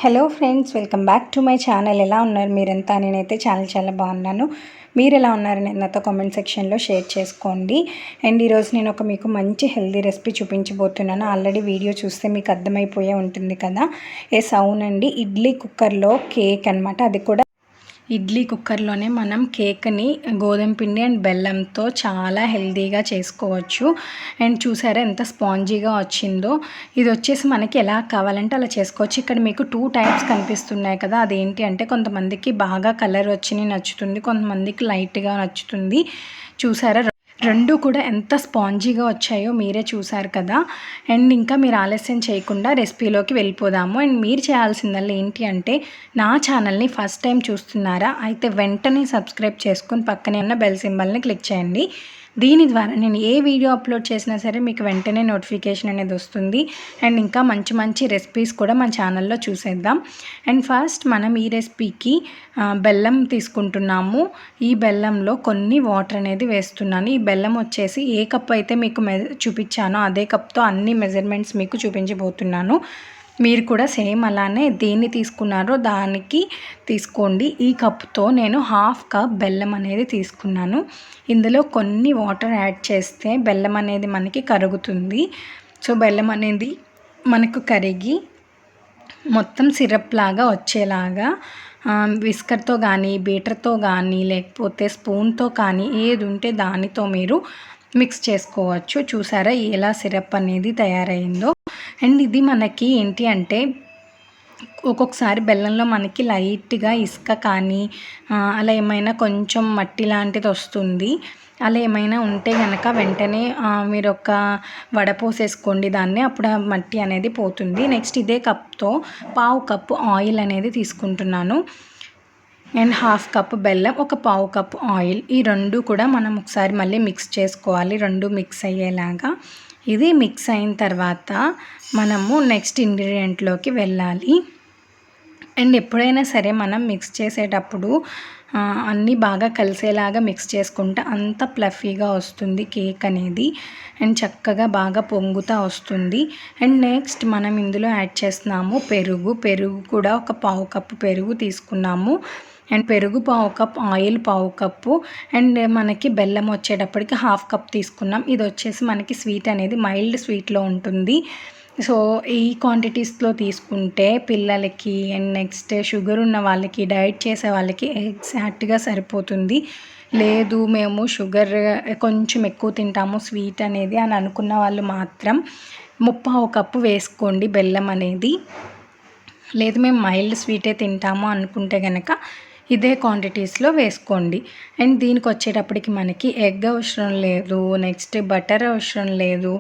Hello friends, welcome back to my channel. ఎలా ఉన్నారు మీరంతా? నేనైతే చాలా బాగున్నాను. మీరు ఎలా ఉన్నారని నాతో కామెంట్ సెక్షన్లో షేర్ చేసుకోండి. అండ్ ఈరోజు నేను మీకు మంచి హెల్తీ రెసిపీ చూపించబోతున్నాను. ఆల్రెడీ వీడియో చూస్తే మీకు అర్థమైపోయే ఉంటుంది కదా. ఎస్, అవునండి, ఇడ్లీ కుక్కర్లో కేక్ అనమాట. అది కూడా ఇడ్లీ కుక్కర్లోనే మనం కేక్ని గోధుమ పిండి అండ్ బెల్లంతో చాలా హెల్తీగా చేసుకోవచ్చు. అండ్ చూసారా ఎంత స్పాంజీగా వచ్చిందో. ఇది వచ్చేసి మనకి ఎలా కావాలంటే అలా చేసుకోవచ్చు. ఇక్కడ మీకు 2 టైప్స్ కనిపిస్తున్నాయి కదా. అదేంటి అంటే కొంతమందికి బాగా కలర్ వచ్చి నచ్చుతుంది, కొంతమందికి లైట్గా నచ్చుతుంది. చూసారా, రెండు కూడా ఎంత స్పాంజీగా వచ్చాయో మీరే చూసారు కదా. అండ్ ఇంకా మీరు ఆలస్యం చేయకుండా రెసిపీలోకి వెళ్ళిపోదాము. అండ్ మీరు చేయాల్సిందల్లా ఏంటి అంటే నా ఛానల్ని ఫస్ట్ టైం చూస్తున్నారా అయితే వెంటనే సబ్స్క్రైబ్ చేసుకొని పక్కనే ఉన్న బెల్ సింబల్ని క్లిక్ చేయండి. దీని ద్వారా నేను ఏ వీడియో అప్లోడ్ చేసినా సరే మీకు వెంటనే నోటిఫికేషన్ అనేది వస్తుంది. అండ్ ఇంకా మంచి రెసిపీస్ కూడా మన ఛానల్లో చూసేద్దాం. అండ్ ఫస్ట్ మనం ఈ రెసిపీకి బెల్లం తీసుకుంటున్నాము. ఈ బెల్లంలో కొన్ని వాటర్ అనేది వేస్తున్నాను. ఈ బెల్లం వచ్చేసి ఏ కప్ అయితే మీకు చూపించానో అదే కప్తో అన్ని మెజర్మెంట్స్ మీకు చూపించబోతున్నాను. మీరు కూడా సేమ్ అలానే దేన్ని తీసుకున్నారో దానికి తీసుకోండి. ఈ కప్తో నేను 1/2 కప్ బెల్లం అనేది తీసుకున్నాను. ఇందులో కొన్ని వాటర్ యాడ్ చేస్తే బెల్లం అనేది మనకి కరుగుతుంది. సో బెల్లం అనేది మనకు కరిగి మొత్తం సిరప్ లాగా వచ్చేలాగా విస్కర్తో కానీ బీటర్తో కానీ లేకపోతే స్పూన్తో కానీ ఏది ఉంటే దానితో మీరు మిక్స్ చేసుకోవచ్చు. చూసారా ఎలా సిరప్ అనేది తయారైందో. అండ్ ఇది మనకి ఏంటి అంటే ఒక్కొక్కసారి బెల్లంలో మనకి లైట్గా ఇసుక కానీ అలా ఏమైనా కొంచెం మట్టి లాంటిది వస్తుంది. అలా ఏమైనా ఉంటే కనుక వెంటనే మీరు ఒక వడపోసేసుకోండి దాన్ని, అప్పుడు ఆ మట్టి అనేది పోతుంది. నెక్స్ట్ ఇదే కప్తో 1/2 కప్పు ఆయిల్ అనేది తీసుకుంటున్నాను. అండ్ 1/2 కప్ బెల్లం, 1/4 కప్ ఆయిల్, ఈ రెండు కూడా మనం ఒకసారి మళ్ళీ మిక్స్ చేసుకోవాలి, రెండు మిక్స్ అయ్యేలాగా. ఇది మిక్స్ అయిన తర్వాత మనము నెక్స్ట్ ఇంగ్రీడియంట్లోకి వెళ్ళాలి. అండ్ ఎప్పుడైనా సరే మనం మిక్స్ చేసేటప్పుడు అన్నీ బాగా కలిసేలాగా మిక్స్ చేసుకుంటే అంత ప్లఫీగా వస్తుంది కేక్ అనేది. అండ్ చక్కగా బాగా పొంగుతూ వస్తుంది. అండ్ నెక్స్ట్ మనం ఇందులో యాడ్ చేస్తున్నాము పెరుగు కూడా 1/4 కప్పు పెరుగు తీసుకున్నాము. అండ్ పెరుగు 1/4 కప్, ఆయిల్ 1/4 కప్పు, అండ్ మనకి బెల్లం వచ్చేటప్పటికి 1/2 కప్ తీసుకున్నాం. ఇది వచ్చేసి మనకి స్వీట్ అనేది మైల్డ్ స్వీట్లో ఉంటుంది. సో ఈ క్వాంటిటీస్లో తీసుకుంటే పిల్లలకి అండ్ నెక్స్ట్ షుగర్ ఉన్న వాళ్ళకి, డైట్ చేసే వాళ్ళకి ఎగ్జాక్ట్గా సరిపోతుంది. లేదు మేము షుగర్ కొంచెం ఎక్కువ తింటాము స్వీట్ అనేది అని అనుకున్న వాళ్ళు మాత్రం 1/4 కప్పు వేసుకోండి బెల్లం అనేది. లేదు మేము మైల్డ్ స్వీటే తింటాము అనుకుంటే కనుక ఇదే క్వాంటిటీస్లో వేసుకోండి. అండ్ దీనికి వచ్చేటప్పటికి మనకి ఎగ్ అవసరం లేదు, నెక్స్ట్ బటర్ అవసరం లేదు,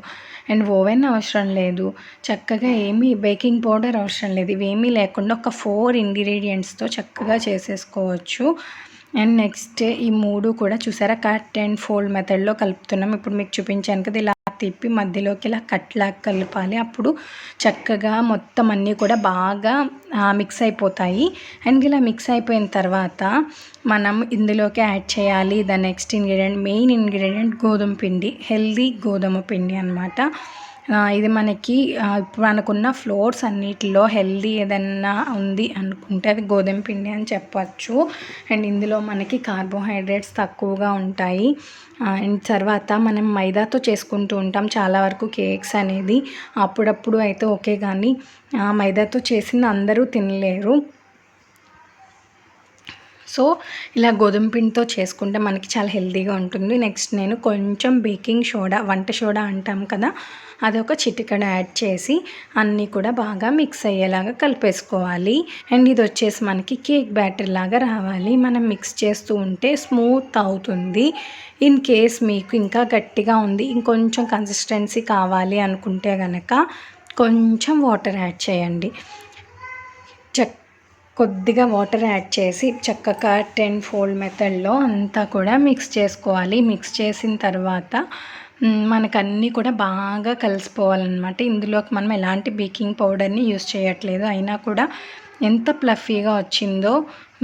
అండ్ ఓవెన్ అవసరం లేదు, చక్కగా ఏమీ బేకింగ్ పౌడర్ అవసరం లేదు. ఇవేమీ లేకుండా ఒక 4 ఇంగ్రీడియంట్స్తో చక్కగా చేసేసుకోవచ్చు. అండ్ నెక్స్ట్ ఈ 3 కూడా చూసారా కట్ అండ్ ఫోల్డ్ మెథడ్లో కలుపుతున్నాం. ఇప్పుడు మీకు చూపించాను కదా, ఇలా తిప్పి మధ్యలోకి ఇలా కట్లాగా కలపాలి. అప్పుడు చక్కగా మొత్తం అన్నీ కూడా బాగా మిక్స్ అయిపోతాయి. అండ్ ఇలా మిక్స్ అయిపోయిన తర్వాత మనం ఇందులోకి యాడ్ చేయాలి the next ingredient, main ingredient గోధుమ పిండి, హెల్దీ గోధుమ పిండి అనమాట. ఇది మనకి ఇప్పుడు అనుకున్న ఫ్లోర్స్ అన్నిటిలో హెల్దీ ఏదన్నా ఉంది అనుకుంటే అది గోధుమ పిండి అని చెప్పచ్చు. అండ్ ఇందులో మనకి కార్బోహైడ్రేట్స్ తక్కువగా ఉంటాయి. అండ్ తర్వాత మనం మైదాతో చేసుకుంటూ ఉంటాం చాలా వరకు కేక్స్ అనేది. అప్పుడప్పుడు అయితే ఓకే, కానీ మైదాతో చేసింది అందరూ తినలేరు. సో ఇలా గోధుమ పిండితో చేసుకుంటే మనకి చాలా హెల్తీగా ఉంటుంది. నెక్స్ట్ నేను కొంచెం బేకింగ్ సోడా, వంట సోడా అంటాం కదా, అది ఒక చిటికెడు యాడ్ చేసి అన్నీ కూడా బాగా మిక్స్ అయ్యేలాగా కలిపేసుకోవాలి. అండ్ ఇది వచ్చేసి మనకి కేక్ బ్యాటర్ లాగా రావాలి. మనం మిక్స్ చేస్తూ ఉంటే స్మూత్ అవుతుంది. ఇన్ కేస్ మీకు ఇంకా గట్టిగా ఉంది, ఇంకొంచెం కన్సిస్టెన్సీ కావాలి అనుకుంటే కనుక కొంచెం వాటర్ యాడ్ చేయండి. కొద్దిగా వాటర్ యాడ్ చేసి చక్కగా 10 ఫోల్డ్ మెథడ్లో అంతా కూడా మిక్స్ చేసుకోవాలి. మిక్స్ చేసిన తర్వాత మనకన్నీ కూడా బాగా కలిసిపోవాలన్నమాట. ఇందులోకి మనం ఎలాంటి బేకింగ్ పౌడర్ని యూస్ చేయట్లేదు. అయినా కూడా ఎంత ప్లఫీగా వచ్చిందో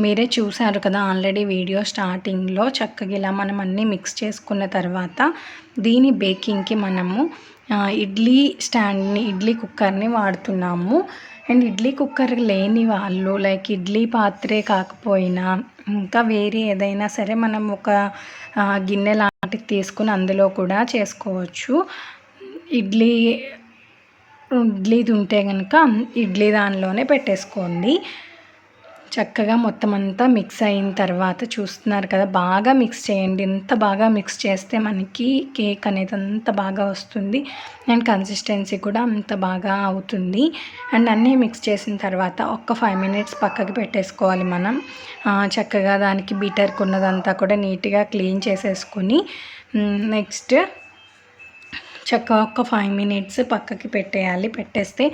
మీరే చూసారు కదా ఆల్రెడీ వీడియో స్టార్టింగ్లో. చక్కగా ఇలా మనం అన్నీ మిక్స్ చేసుకున్న తర్వాత దీని బేకింగ్కి మనము ఇడ్లీ స్టాండ్ని, ఇడ్లీ కుక్కర్ని వాడుతున్నాము. అండ్ ఇడ్లీ కుక్కర్ లేని వాళ్ళు లైక్ ఇడ్లీ పాత్రే కాకపోయినా ఇంకా వేరే ఏదైనా సరే మనం ఒక గిన్నె లాంటిది తీసుకుని అందులో కూడా చేసుకోవచ్చు. ఇడ్లీది ఉంటే కనుక ఇడ్లీ దానిలోనే పెట్టేసుకోండి. చక్కగా మొత్తం అంతా మిక్స్ అయిన తర్వాత చూస్తున్నారు కదా, బాగా మిక్స్ చేయండి. ఎంత బాగా మిక్స్ చేస్తే మనకి కేక్ అనేది అంత బాగా వస్తుంది అండ్ కన్సిస్టెన్సీ కూడా అంత బాగా అవుతుంది. అండ్ అన్నీ మిక్స్ చేసిన తర్వాత ఒక 5 minutes పక్కకి పెట్టేసుకోవాలి మనం. చక్కగా దానికి బీటర్కి ఉన్నదంతా కూడా నీట్గా క్లీన్ చేసేసుకొని నెక్స్ట్ చక్కగా ఒక 5 minutes పక్కకి పెట్టేయాలి. పెట్టేస్తే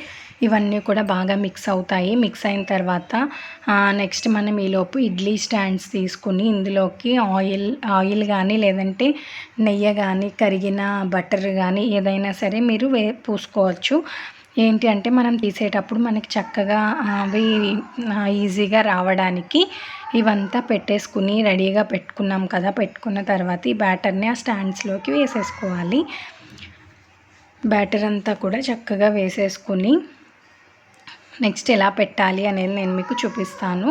ఇవన్నీ కూడా బాగా మిక్స్ అవుతాయి. మిక్స్ అయిన తర్వాత నెక్స్ట్ మనం ఈలోపు ఇడ్లీ స్టాండ్స్ తీసుకుని ఇందులోకి ఆయిల్ కానీ లేదంటే నెయ్యి కానీ కరిగిన బటర్ కానీ ఏదైనా సరే మీరు పూసుకోవచ్చు. ఏంటి అంటే మనం తీసేటప్పుడు మనకి చక్కగా అవి ఈజీగా రావడానికి ఇవంతా పెట్టేసుకుని రెడీగా పెట్టుకున్నాం కదా. పెట్టుకున్న తర్వాత ఈ బ్యాటర్ని ఆ స్టాండ్స్లోకి వేసేసుకోవాలి. బ్యాటర్ అంతా కూడా చక్కగా వేసేసుకుని నెక్స్ట్ ఎలా పెట్టాలి అనేది నేను మీకు చూపిస్తాను.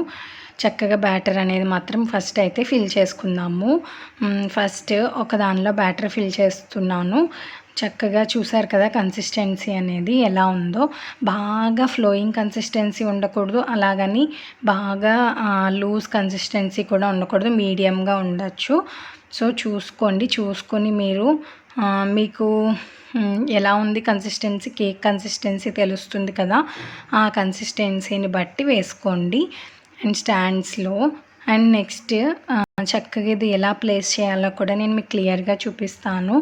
చక్కగా బ్యాటర్ అనేది మాత్రం ఫస్ట్ అయితే ఫిల్ చేసుకుందాము. ఫస్ట్ ఒక దానిలో బ్యాటర్ ఫిల్ చేస్తున్నాను. చక్కగా చూసారు కదా కన్సిస్టెన్సీ అనేది ఎలా ఉందో. బాగా ఫ్లోయింగ్ కన్సిస్టెన్సీ ఉండకూడదు, అలాగని బాగా లూజ్ కన్సిస్టెన్సీ కూడా ఉండకూడదు, మీడియంగా ఉండొచ్చు. సో చూసుకొని మీరు మీకు ఎలా ఉంది కన్సిస్టెన్సీ, కేక్ కన్సిస్టెన్సీ తెలుస్తుంది కదా, ఆ కన్సిస్టెన్సీని బట్టి వేసుకోండి అండ్ స్టాండ్స్లో. అండ్ నెక్స్ట్ చక్కగా ఇది ఎలా ప్లేస్ చేయాలో కూడా నేను మీకు క్లియర్గా చూపిస్తాను.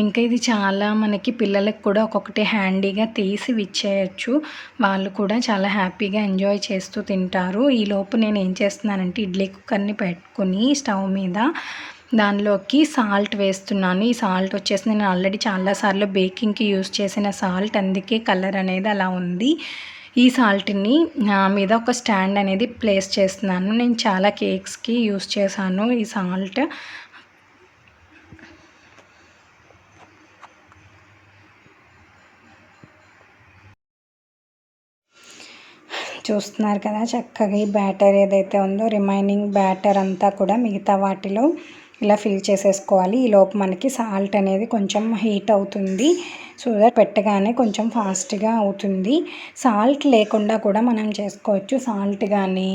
ఇంకా ఇది చాలా మనకి పిల్లలకు కూడా ఒక్కొక్కటి హ్యాండీగా తీసి ఇచ్చేయచ్చు. వాళ్ళు కూడా చాలా హ్యాపీగా ఎంజాయ్ చేస్తూ తింటారు. ఈలోపు నేను ఏం చేస్తున్నానంటే ఇడ్లీ కుక్కర్ని పెట్టుకుని స్టవ్ మీద దానిలోకి సాల్ట్ వేస్తున్నాను. ఈ సాల్ట్ వచ్చేసి నేను ఆల్రెడీ చాలాసార్లు బేకింగ్కి యూస్ చేసిన సాల్ట్, అందుకే కలర్ అనేది అలా ఉంది. ఈ సాల్ట్ని మీద ఒక స్టాండ్ అనేది ప్లేస్ చేస్తున్నాను. నేను చాలా కేక్స్కి యూస్ చేశాను ఈ సాల్ట్. చూస్తున్నారు కదా చక్కగా ఈ బ్యాటర్ ఏదైతే ఉందో రిమైనింగ్ బ్యాటర్ అంతా కూడా మిగతా వాటిలో ఇలా ఫిల్ చేసేసుకోవాలి. ఈ లోపు మనకి సాల్ట్ అనేది కొంచెం హీట్ అవుతుంది. సో దట్ పెట్టగానే కొంచెం ఫాస్ట్గా అవుతుంది. సాల్ట్ లేకుండా కూడా మనం చేసుకోవచ్చు. సాల్ట్ కానీ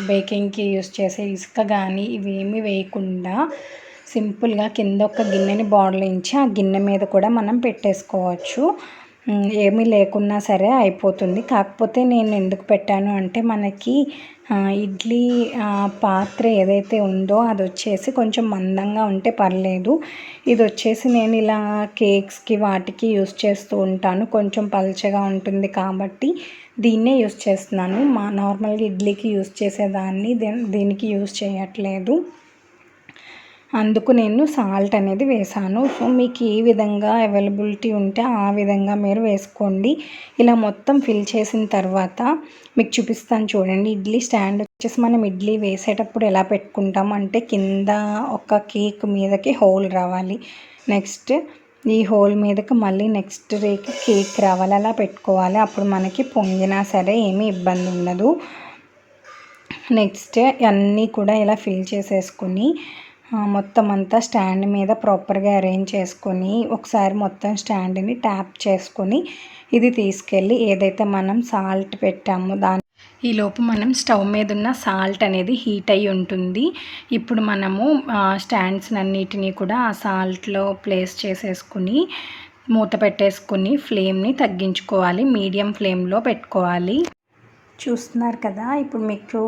బేకింగ్కి యూస్ చేసే ఇసుక కానీ ఇవేమీ వేయకుండా సింపుల్గా కింద ఒక గిన్నెని బోర్లించి ఆ గిన్నె మీద కూడా మనం పెట్టేసుకోవచ్చు. ఏమీ లేకున్నా సరే అయిపోతుంది. కాకపోతే నేను ఎందుకు పెట్టాను అంటే మనకి ఇడ్లీ పాత్ర ఏదైతే ఉందో అది వచ్చేసి కొంచెం మందంగా ఉంటే పర్లేదు. ఇది వచ్చేసి నేను ఇలా కేక్స్కి వాటికి యూస్ చేస్తూ ఉంటాను. కొంచెం పల్చగా ఉంటుంది కాబట్టి దీన్నే యూస్ చేస్తున్నాను. నార్మల్గా ఇడ్లీకి యూస్ చేసేదాన్ని దీనికి యూస్ చేయట్లేదు. అందుకు నేను సాల్ట్ అనేది వేసాను. సో మీకు ఏ విధంగా అవైలబిలిటీ ఉంటే ఆ విధంగా మీరు వేసుకోండి. ఇలా మొత్తం ఫిల్ చేసిన తర్వాత మీకు చూపిస్తాను చూడండి. ఇడ్లీ స్టాండ్ వచ్చేసి మనం ఇడ్లీ వేసేటప్పుడు ఎలా పెట్టుకుంటాం అంటే కింద ఒక కేక్ మీదకి హోల్ రావాలి, నెక్స్ట్ ఈ హోల్ మీదకి మళ్ళీ నెక్స్ట్ రేకి కేక్ రావాలి, అలా పెట్టుకోవాలి. అప్పుడు మనకి పొంగినా సరే ఏమీ ఇబ్బంది ఉండదు. నెక్స్ట్ అన్నీ కూడా ఇలా ఫిల్ చేసేసుకుని మొత్తం అంతా స్టాండ్ మీద ప్రాపర్గా అరేంజ్ చేసుకొని ఒకసారి మొత్తం స్టాండ్ని ట్యాప్ చేసుకొని ఇది తీసుకెళ్ళి ఏదైతే మనం సాల్ట్ పెట్టామో ఈలోపు మనం స్టవ్ మీద ఉన్న సాల్ట్ అనేది హీట్ అయ్యి ఉంటుంది. ఇప్పుడు మనము స్టాండ్స్ అన్నిటినీ కూడా ఆ సాల్ట్లో ప్లేస్ చేసేసుకుని మూత పెట్టేసుకుని ఫ్లేమ్ని తగ్గించుకోవాలి, మీడియం ఫ్లేమ్లో పెట్టుకోవాలి. చూస్తున్నారు కదా, ఇప్పుడు మీకు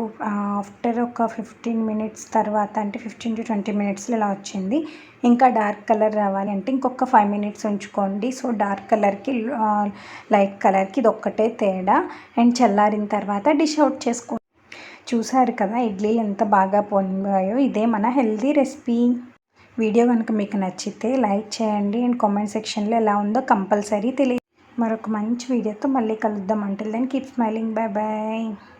ఆఫ్టర్ ఒక 15 minutes తర్వాత అంటే 15 to 20 minutesలో ఇలా వచ్చింది. ఇంకా డార్క్ కలర్ రావాలి అంటే ఇంకొక 5 minutes ఉంచుకోండి. సో డార్క్ కలర్కి లైట్ కలర్కి ఇది ఒక్కటే తేడా. అండ్ చల్లారిన తర్వాత డిష్ అవుట్ చేసుకోండి. చూసారు కదా ఇడ్లీలు ఎంత బాగా పొంగాయో. ఇదే మన హెల్దీ రెసిపీ. వీడియో కనుక మీకు నచ్చితే లైక్ చేయండి అండ్ కామెంట్ సెక్షన్లో ఎలా ఉందో కంపల్సరీ మరొక మంచి వీడియోతో మళ్ళీ కలుద్దాం. Until then keep smiling. Bye bye.